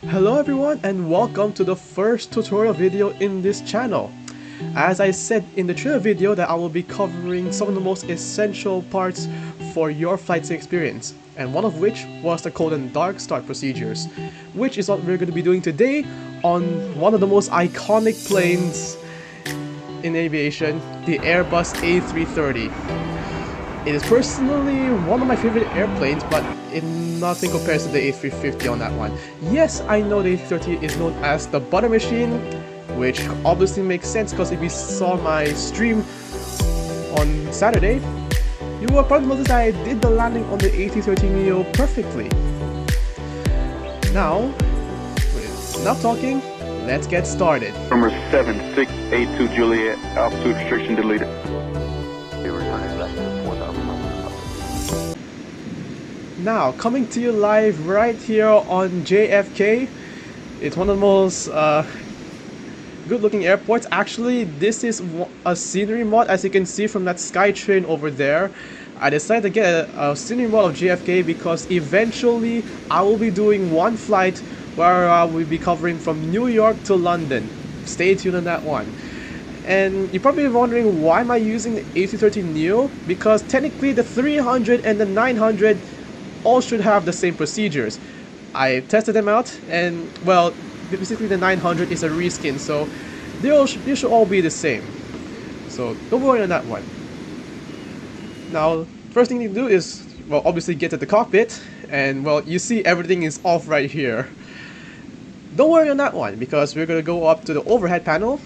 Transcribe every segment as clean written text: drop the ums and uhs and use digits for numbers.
Hello everyone and welcome to the first tutorial video in this channel. As I said in the trailer video that I will be covering some of the most essential parts for your flight sim experience, and one of which was the cold and dark start procedures, which is what we're going to be doing today on one of the most iconic planes in aviation, the Airbus A330. It is personally one of my favorite airplanes, but nothing compares to the A350 on that one. Yes, I know the A330 is known as the butter machine, which obviously makes sense because if you saw my stream on Saturday, you will probably notice that I did the landing on the A330neo perfectly. Now, with enough talking, let's get started. Number 7682 Juliet, altitude restriction deleted. Now, coming to you live right here on JFK. It's one of the most good looking airports. Actually, this is a scenery mod, as you can see from that SkyTrain over there. I decided to get a scenery mod of JFK because eventually I will be doing one flight where I will be covering from New York to London. Stay tuned on that one. And you're probably wondering, why am I using the A330neo? Because technically the 300 and the 900 all should have the same procedures. I tested them out, and well, basically the 900 is a reskin, so they should all be the same. So don't worry on that one. Now, first thing you do is, well, obviously get to the cockpit, and well, you see everything is off right here. Don't worry on that one, because we're gonna go up to the overhead panel,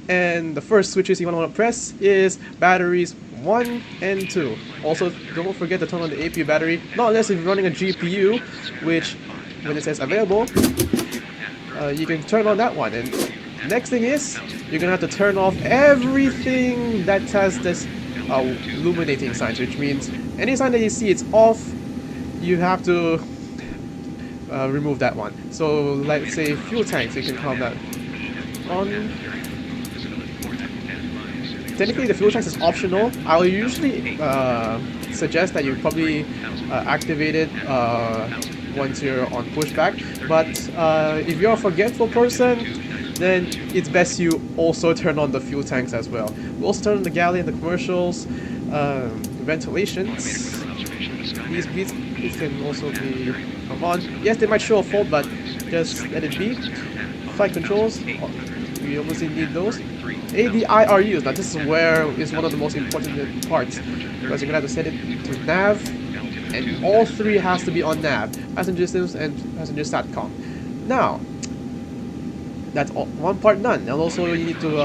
and the first switches you want to press is batteries 1 and 2. Also, don't forget to turn on the APU battery, not unless if you're running a GPU, which, when it says available, you can turn on that one. And next thing is, you're gonna have to turn off everything that has this illuminating sign, which means any sign that you see it's off, you have to remove that one. So, like say fuel tanks, you can calm that on. Technically, the fuel tanks is optional. I will usually suggest that you probably activate it once you're on pushback. But if you're a forgetful person, then it's best you also turn on the fuel tanks as well. We'll also turn on the galley and the commercials, ventilations. These can also be on. Yes, they might show a fault, but just let it be. Flight controls, we obviously need those. ADIRUs, now this is where is one of the most important parts, because you're gonna have to set it to nav, and all three has to be on nav: passenger systems and passenger satcom. Now, that's one part done. And also you need to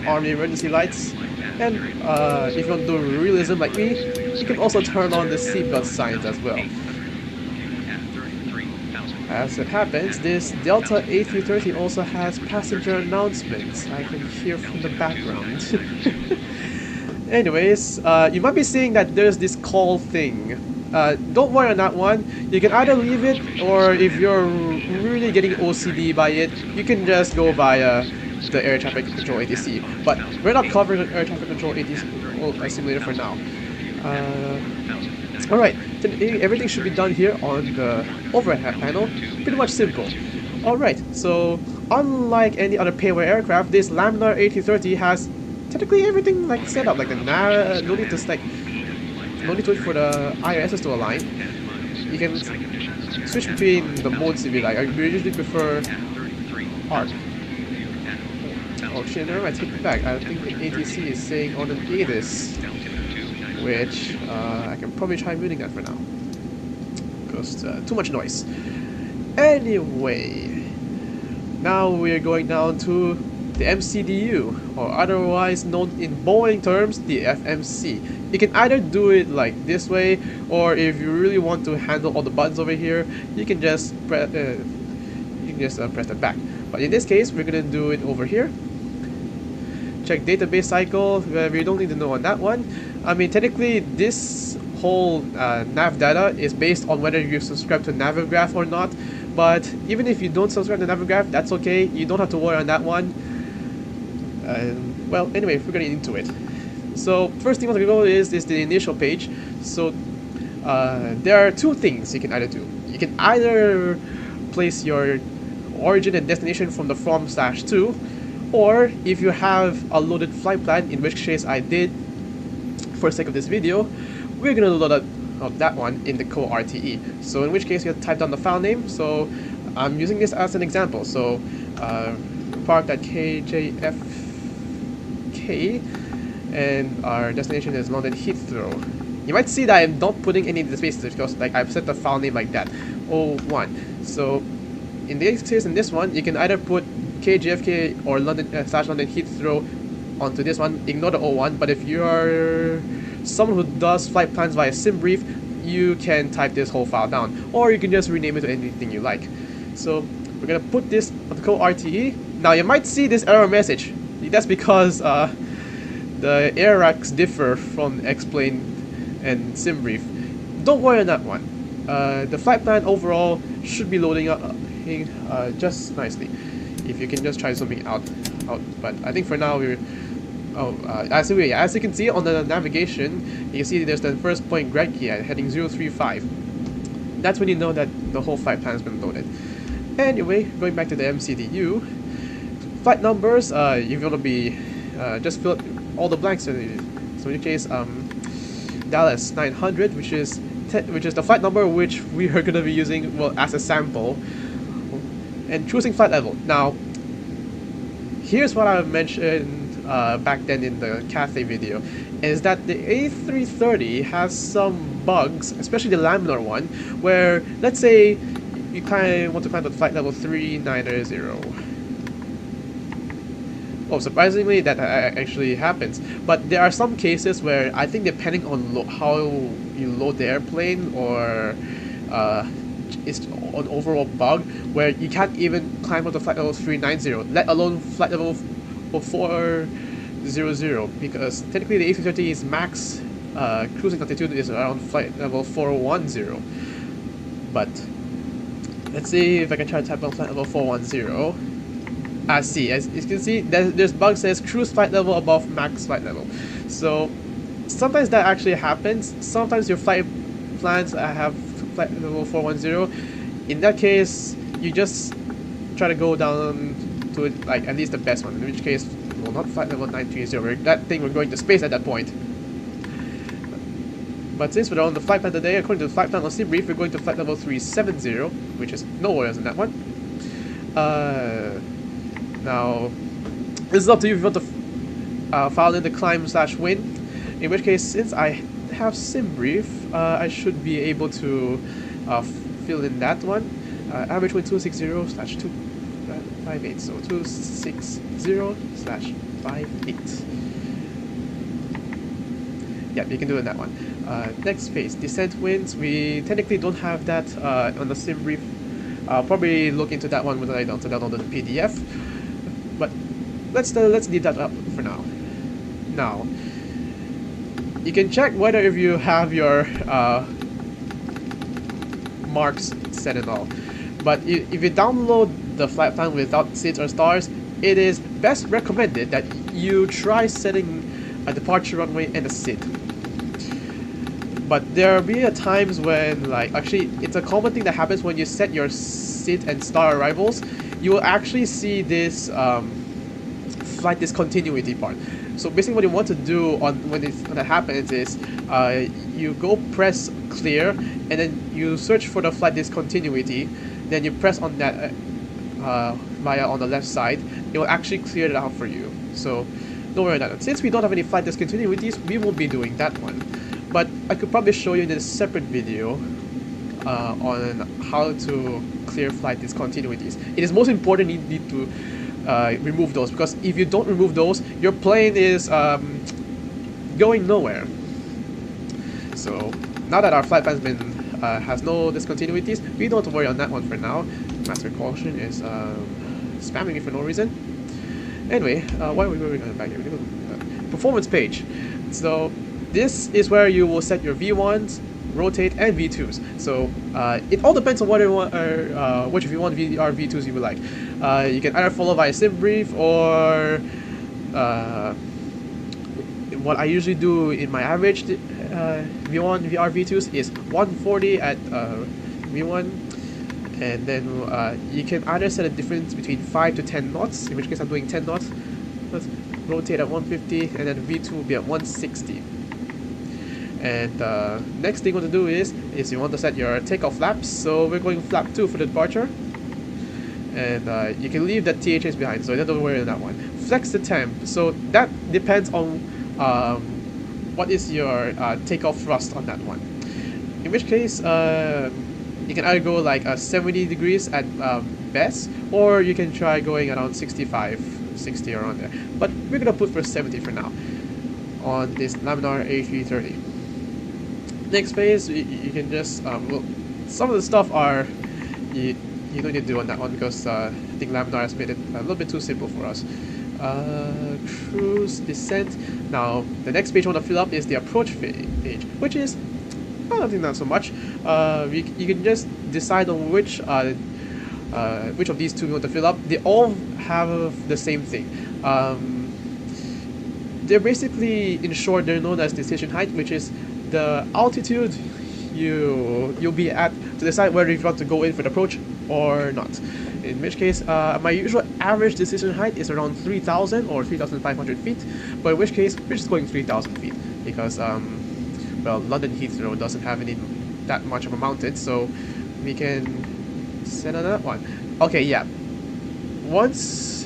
arm the emergency lights, and if you want to do realism like me, you can also turn on the seatbelt signs as well. As it happens, this Delta A330 also has passenger announcements. I can hear from the background. Anyways, you might be seeing that there's this call thing. Don't worry on that one. You can either leave it, or if you're really getting OCD by it, you can just go via the air traffic control ATC. But we're not covering the air traffic control ATC simulator for now. Alright, everything should be done here on the overhead panel. Pretty much simple. Alright, so unlike any other payaway aircraft, this Laminar A330 has technically everything like set up, like the no need to wait for the IRSs to align. You can switch between the modes if you like. I usually prefer ARC. Oh shit, never mind, I take it back. I think the ATC is saying on an ATIS, which I can probably try muting that for now, because too much noise. Anyway, now we're going down to the MCDU, or otherwise known in Boeing terms, the FMC. You can either do it like this way, or if you really want to handle all the buttons over here, you can just press that back. But in this case, we're gonna do it over here. Check database cycle. We don't need to know on that one. I mean, technically, this whole nav data is based on whether you subscribe to Navigraph or not. But even if you don't subscribe to Navigraph, that's okay. You don't have to worry on that one. Well, anyway, we're getting into it. So first thing I want to go is the initial page. So there are two things you can either do. You can either place your origin and destination from the from/to, or if you have a loaded flight plan, in which case I did for the sake of this video, we're gonna load up that one in the core RTE. So in which case you have to type down the file name. So I'm using this as an example. So park.kjfk, and our destination is London Heathrow. You might see that I'm not putting any of the spaces because like I've set the file name like that, 01. So in this case, in this one, you can either put KJFK or London / London Heathrow onto this one. Ignore the 01. But if you are someone who does flight plans via SimBrief, you can type this whole file down, or you can just rename it to anything you like. So we're gonna put this on the code RTE. Now you might see this error message. That's because the error racks differ from Explain and SimBrief. Don't worry on that one. The flight plan overall should be loading up just nicely. If you can just try zooming out. But I think for now we're as you can see on the navigation, you can see there's the first point Greggy at heading 035. That's when you know that the whole flight plan has been loaded. Anyway, going back to the MCDU, flight numbers, you're gonna be just fill all the blanks. So in your case, Dallas 900, which is the flight number which we are gonna be using as a sample, and choosing flight level. Now, here's what I mentioned back then in the Cathay video, is that the A330 has some bugs, especially the laminar one, where let's say you kind of want to climb to flight level 390. Oh, surprisingly, that actually happens. But there are some cases where I think depending on how you load the airplane, or it's an overall bug where you can't even climb up to flight level 390, let alone flight level 400, because technically the A330's max cruising altitude is around flight level 410. But let's see if I can try to type on flight level 410. As you can see, there's bug says cruise flight level above max flight level. So sometimes that actually happens. Sometimes your flight plans have flight level 410. In that case, you just try to go down to it, like at least the best one. In which case, well, not flight level 930. That thing we're going to space at that point. But since we're on the flight plan today, according to the flight plan on SimBrief, we're going to flight level 370, which is nowhere else in that one. Now, this is up to you if you want to file in the climb/win. In which case, since I have SimBrief, I should be able to fill in that one. Average wind 260/258. So 260/58. Yeah, you can do it in that one. Next phase, descent winds. We technically don't have that on the SimBrief. I'll probably look into that one when I download the PDF. But let's leave that up for now. Now, you can check whether if you have your marks set and all. But if you download the flight plan without SIDS or stars, it is best recommended that you try setting a departure runway and a SID. But there will be times when, like, actually, it's a common thing that happens when you set your SID and star arrivals. You will actually see this flight discontinuity part. So basically what you want to do when that happens is you go press clear, and then you search for the flight discontinuity, then you press on that via on the left side. It will actually clear it out for you. So don't worry about that. Since we don't have any flight discontinuities, we won't be doing that one. But I could probably show you in a separate video on how to clear flight discontinuities. It is most important you need to remove those, because if you don't remove those, your plane is going nowhere. So now that our flight plan has no discontinuities, we don't have to worry on that one for now. Master caution is spamming me for no reason. Anyway, why are we going back here? Performance page. So this is where you will set your V1s, rotate, and V2s. So it all depends on what which V1 or V2s you would like. You can either follow via SimBrief, or what I usually do in my average V1 VR V2s is 140 at V1 and then you can either set a difference between 5 to 10 knots, in which case I'm doing 10 knots. Let's rotate at 150, and then V2 will be at 160. And next thing you want to do is you want to set your takeoff flaps. So we're going flap 2 for the departure, and you can leave that THS behind, so don't worry on that one. Flex the temp, so that depends on what is your takeoff thrust on that one. In which case, you can either go like 70 degrees at best, or you can try going around 65, 60 around there. But we're gonna put for 70 for now on this Laminar A330. Next phase, you can just well, some of the stuff are you don't need to do on that one because I think Laminar has made it a little bit too simple for us. Cruise descent. Now the next page I want to fill up is the approach page, which is I don't think not so much. You can just decide on which of these two you want to fill up. They all have the same thing. They're basically, in short, they're known as decision height, which is the altitude you'll be at to decide whether you want to go in for the approach or not. In which case, my usual average decision height is around 3,000 or 3,500 feet, but in which case, we're just going 3,000 feet because, well, London Heathrow doesn't have that much of a mountain, so we can set on that one. Okay, yeah.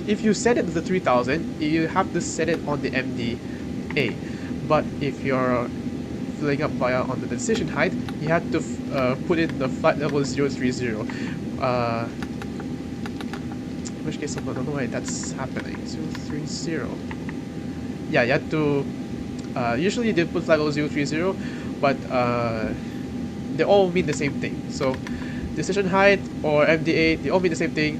If you set it to the 3,000, you have to set it on the MDA. But if you're filling up on the decision height, you have to put in the flight level 030. In which case, I don't know why that's happening. 030. Yeah, you have to. Usually they put flight level 030, but they all mean the same thing. So, decision height or MDA, they all mean the same thing.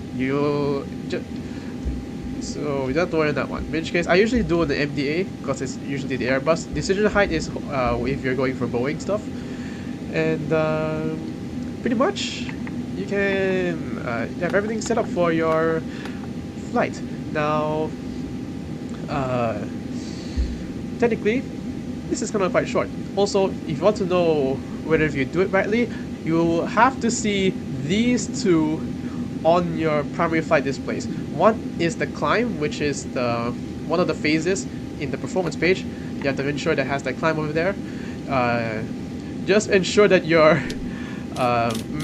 So you don't have to worry on that one. In which case, I usually do on the MDA because it's usually the Airbus. Decision height is if you're going for Boeing stuff, and pretty much you can have everything set up for your flight. Now, technically, this is kind of quite short. Also, if you want to know whether if you do it rightly, you have to see these two on your primary flight displays. One is the climb, which is one of the phases in the performance page. You have to ensure that it has that climb over there. Just ensure that your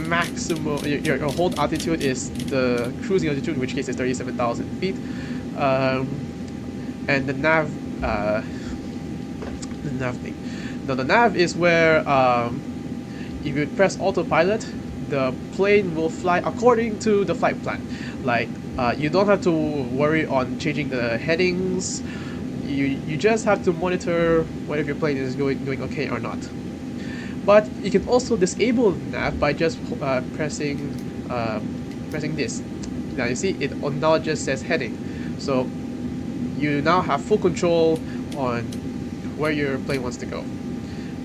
maximum, your hold altitude is the cruising altitude, in which case is 37,000 feet. And the nav thing. Now the nav is where if you press autopilot, the plane will fly according to the flight plan. Like you don't have to worry on changing the headings. You just have to monitor whether your plane is doing okay or not. But you can also disable the nav by just pressing this. Now you see it now just says heading. So you now have full control on where your plane wants to go.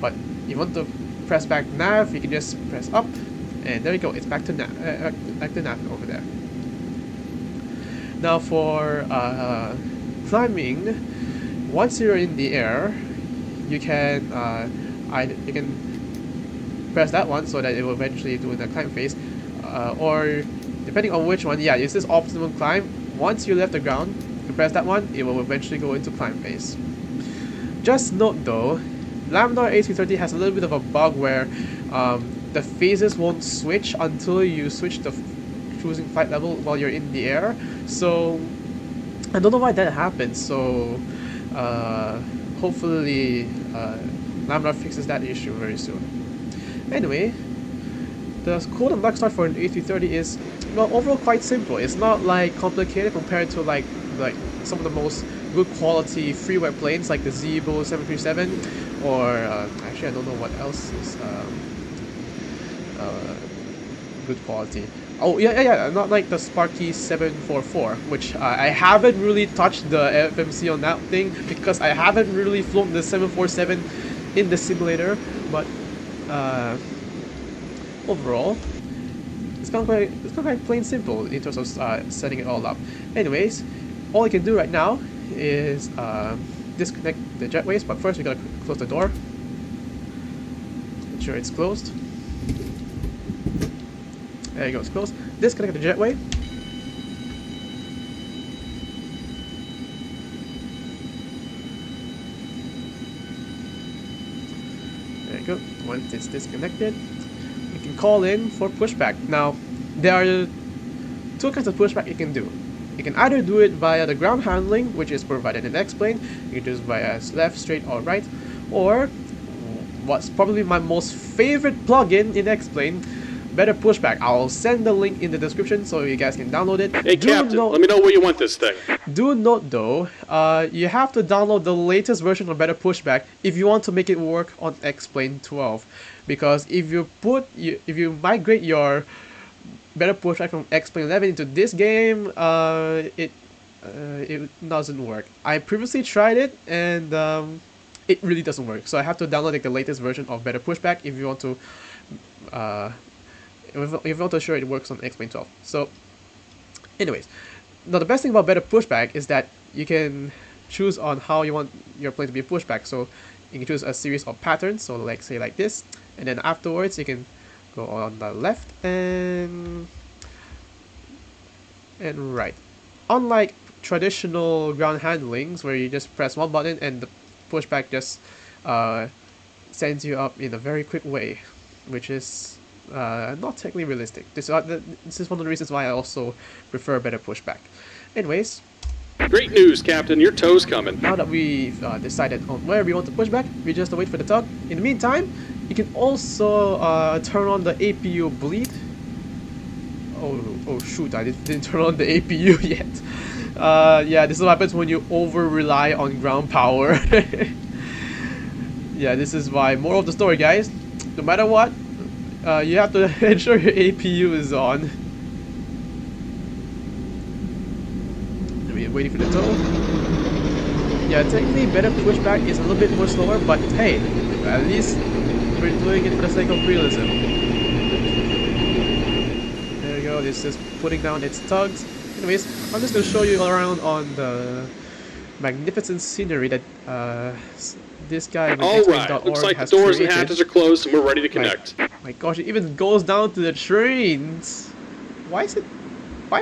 But if you want to press back nav, you can just press up, and there you go. It's back to nav over there. Now for climbing, once you're in the air, you can press that one so that it will eventually do the climb phase, or depending on which one. Yeah, it says optimum climb. Once you left the ground, you press that one, it will eventually go into climb phase. Just note though, Laminar A330 has a little bit of a bug where the phases won't switch until you switch the cruising flight level while you're in the air. So I don't know why that happens. So hopefully Laminar fixes that issue very soon. Anyway, the code and black start for an A330 is, well, overall quite simple. It's not like complicated compared to like some of the most good quality freeware planes like the Zibo 737, or actually I don't know what else is good quality. Oh yeah, not like the Sparky 744, which I haven't really touched the FMC on that thing because I haven't really flown the 747 in the simulator, but overall it's kind of quite plain simple in terms of setting it all up. Anyways, all you can do right now is disconnect the jetways, but first we gotta close the door. Make sure it's closed. There you go, it's closed. Disconnect the jetway. There you go. Once it's disconnected, you can call in for pushback. Now, there are two kinds of pushback you can do. You can either do it via the ground handling, which is provided in X-Plane. You can do it via left, straight, or right. Or, what's probably my most favorite plugin in X-Plane, Better Pushback. I'll send the link in the description so you guys can download it. Hey, Captain, let me know where you want this thing. Do note though, you have to download the latest version of Better Pushback if you want to make it work on X-Plane 12. Because if you migrate your Better Pushback from X-Plane 11 into this game, it doesn't work. I previously tried it and it really doesn't work. So I have to download like the latest version of Better Pushback if you want to if you want to ensure it works on X-Plane 12. So, anyways, now the best thing about Better Pushback is that you can choose on how you want your plane to be pushed back. So you can choose a series of patterns. So like say like this, and then afterwards you can go on the left and right. Unlike traditional ground handlings where you just press one button and the pushback just sends you up in a very quick way, which is not technically realistic. This is one of the reasons why I also prefer Better Pushback. Anyways, Great news, Captain. Your tow's coming. now that we've decided on where we want to push back, we just wait for the tug. In the meantime, you can also turn on the APU bleed. Oh shoot, I didn't turn on the APU yet. Yeah, this is what happens when you over-rely on ground power. Yeah, this is why, moral of the story guys, no matter what, you have to ensure your APU is on. Waiting for the tow. Yeah, technically Better Pushback is a little bit more slower, but hey, at least we're doing it for the sake of realism. There we go, this is putting down its tugs. Anyways, I'm just going to show you around on the magnificent scenery that this guy with Alright, looks like the doors created. and hatches are closed and we're ready to connect. My gosh, it even goes down to the trains. Why is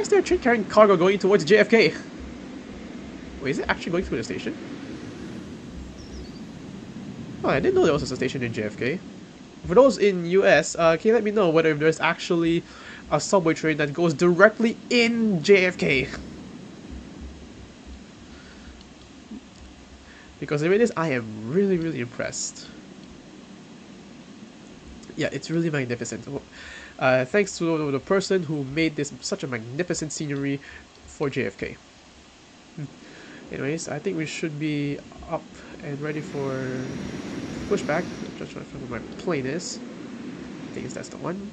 there a train carrying cargo going towards JFK? Wait, is it actually going through the station? Oh, I didn't know there was a station in JFK. For those in US, can you let me know whether there's actually a subway train that goes directly in JFK? Because if it is, I am really, really impressed. Yeah, it's really magnificent. Thanks to the person who made this such a magnificent scenery for JFK. Anyways, I think we should be up and ready for pushback. Just trying to find where my plane is. I think that's the one.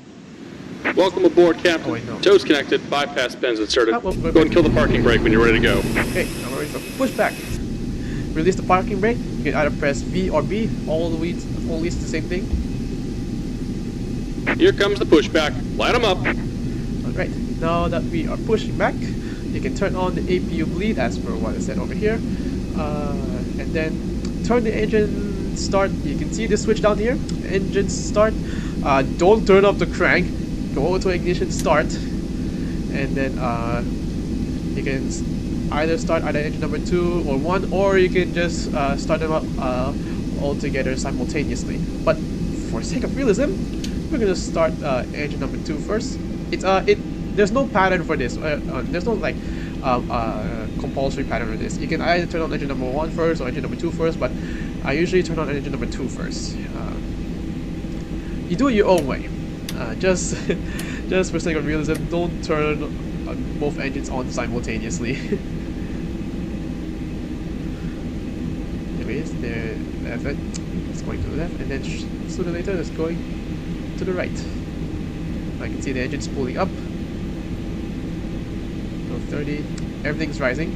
Welcome aboard, Captain. Oh wait, no. Tow's connected, bypass pins inserted. Ah, well, Go and kill the parking brake when you're ready to go. Okay, now we're ready for pushback. Release the parking brake. You can either press V or B. All leads the same thing. Here comes the pushback. Light them up. Alright, now that we are pushing back, you can turn on the APU bleed as per what I said over here. And then turn the engine start. You can see the switch down here. Engine start. Don't turn up the crank. Go to ignition start. And then you can either start either engine number 2 or 1, or you can just start them up all together simultaneously. But for sake of realism, we're gonna start engine number 2 first. There's no pattern for this. There's no like compulsory pattern for this. You can either turn on engine number 1 first or engine number 2 first, but I usually turn on engine number 2 first. You do it your own way. Just for sake of realism, don't turn both engines on simultaneously. Anyways, it's going to the left, and then sooner or later it's going to the right. I can see the engine's pulling up. 30, everything's rising.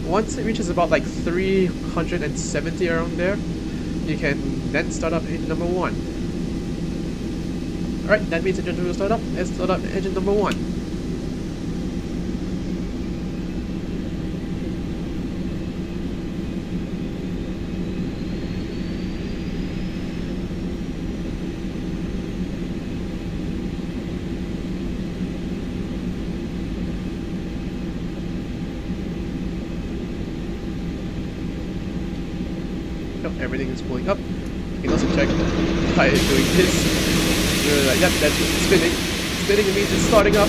Once it reaches about like 370 around there, you can then start up engine number 1. Alright, that means engine 2 will start up. Let's start up engine number 1. Yep, everything is pulling up. You can also check by doing this. You're like, yep, that's spinning. Spinning means it's starting up.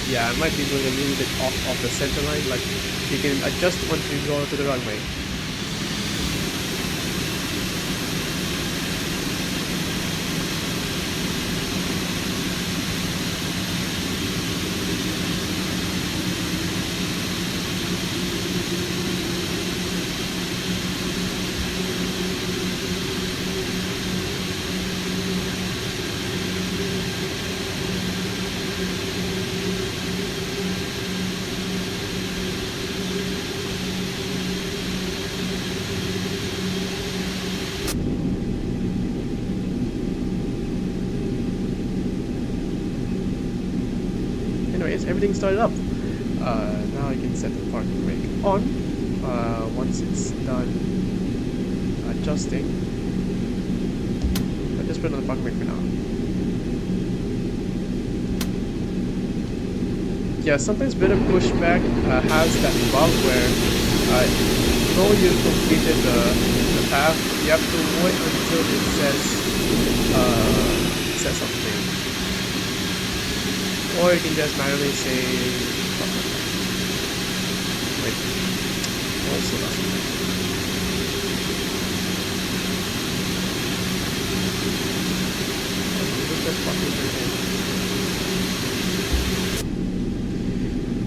Yeah, I might be doing a little bit off of the center line. Like, you can adjust once you go to the runway. Anyways, everything started up. Now I can set the parking brake on. Once it's done adjusting, I'll just put on the parking brake for now. Yeah, sometimes better pushback has that bug where though you completed the path, you have to wait until it says something. Or you can just manually say wait. Also doesn't work.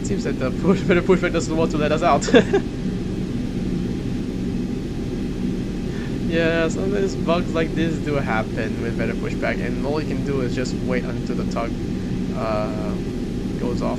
It seems that the pushback doesn't want to let us out. Yeah, sometimes bugs like this do happen with better pushback, and all you can do is just wait until the tug goes off.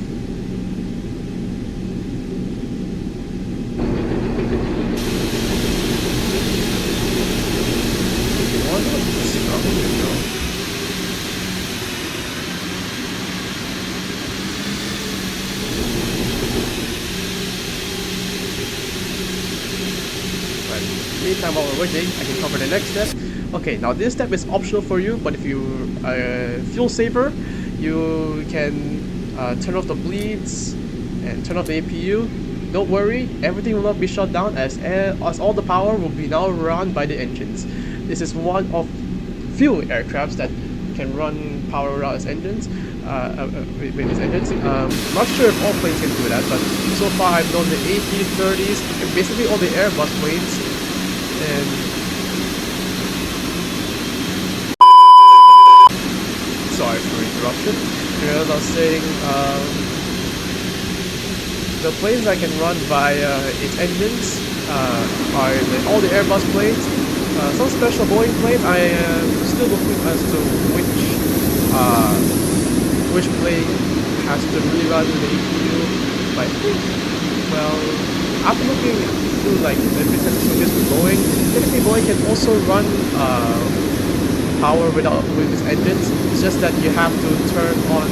Meantime, while we're waiting, I can cover the next step. Okay, now this step is optional for you, but if you are fuel saver, you can turn off the bleeds and turn off the APU. Don't worry, everything will not be shut down as all the power will be now run by the engines. This is one of few aircrafts that can run power as engines. With these engines. I'm not sure if all planes can do that, but so far I've known the A330s and basically all the Airbus planes. And sorry for interruption. As I was saying, the planes that can run by its engines are all the Airbus planes. Some special Boeing planes. I am still looking as to which plane has to really run the APU. But I think, well, after looking through like the different switches with Boeing, technically Boeing can also run power with its engines. It's just that you have to turn on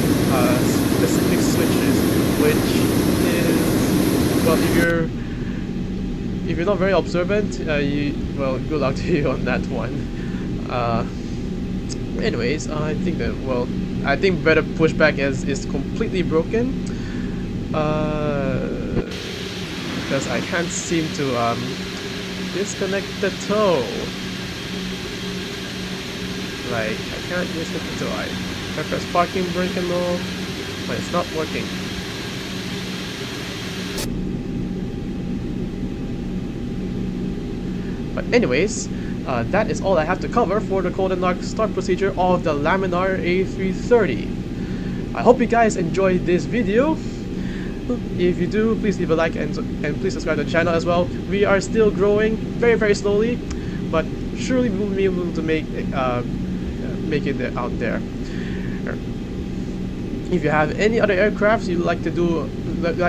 specific switches, which is, well, if you're not very observant, well, good luck to you on that one. Anyways, I think that, well, I think better pushback is completely broken. Because I can't seem to disconnect the toe. Like, I can't disconnect the toe. I press parking brake and all, but it's not working. But anyways, that is all I have to cover for the cold and dark start procedure of the Laminar A330. I hope you guys enjoyed this video. If you do, please leave a like and please subscribe to the channel as well. We are still growing very, very slowly, but surely we will be able to make it out there. If you have any other aircrafts you'd like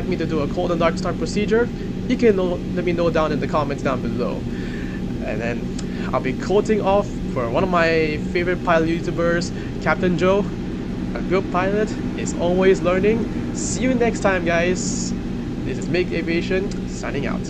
me to do a cold and dark start procedure, you can let me know down in the comments down below. And then I'll be quoting off for one of my favorite pilot YouTubers, Captain Joe. A good pilot is always learning. See you next time, guys. This is Make Aviation signing out.